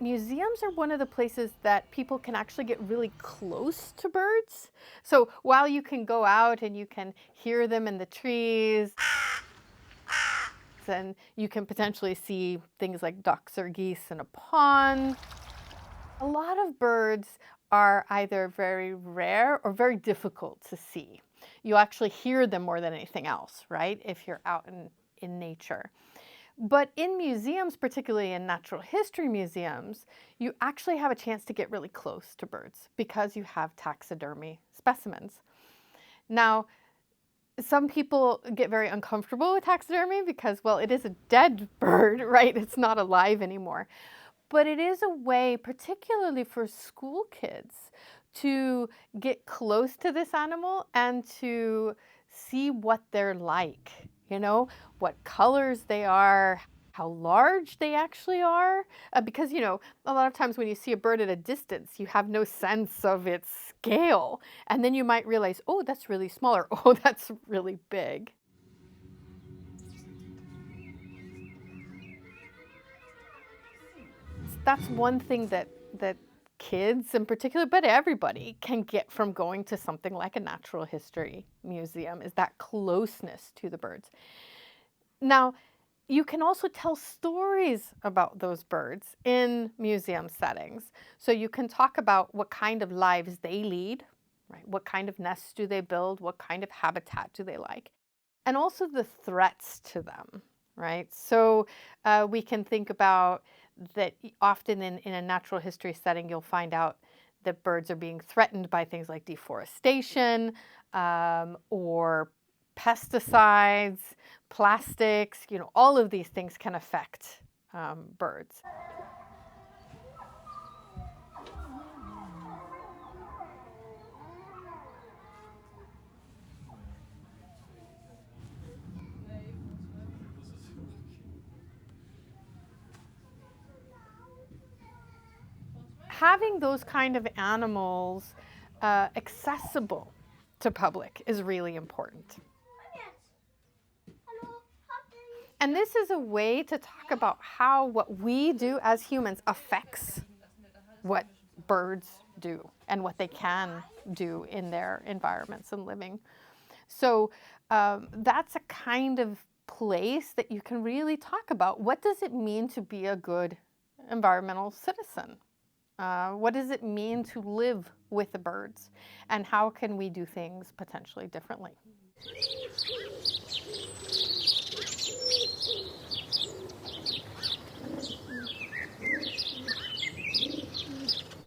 Museums are one of the places that people can actually get really close to birds. So while you can go out and you can hear them in the trees, and you can potentially see things like ducks or geese in a pond, a lot of birds are either very rare or very difficult to see. You actually hear them more than anything else, right? If you're out in nature. But in museums, particularly in natural history museums, you actually have a chance to get really close to birds because you have taxidermy specimens. Now, some people get very uncomfortable with taxidermy because, well, it is a dead bird, right? It's not alive anymore. But it is a way, particularly for school kids, to get close to this animal and to see what they're like, what colors they are, how large they actually are. Because, a lot of times when you see a bird at a distance, you have no sense of its scale. And then you might realize, oh, that's really small, or oh, that's really big. That's one thing that kids in particular, but everybody can get from going to something like a natural history museum, is that closeness to the birds. Now, you can also tell stories about those birds in museum settings. So you can talk about what kind of lives they lead, right? What kind of nests do they build? What kind of habitat do they like? And also the threats to them, right? So we can think about that often in a natural history setting, you'll find out that birds are being threatened by things like deforestation or pesticides, plastics, all of these things can affect birds. Having those kind of animals accessible to public is really important. And this is a way to talk about how what we do as humans affects what birds do and what they can do in their environments and living. So that's a kind of place that you can really talk about. What does it mean to be a good environmental citizen? What does it mean to live with the birds? And how can we do things potentially differently?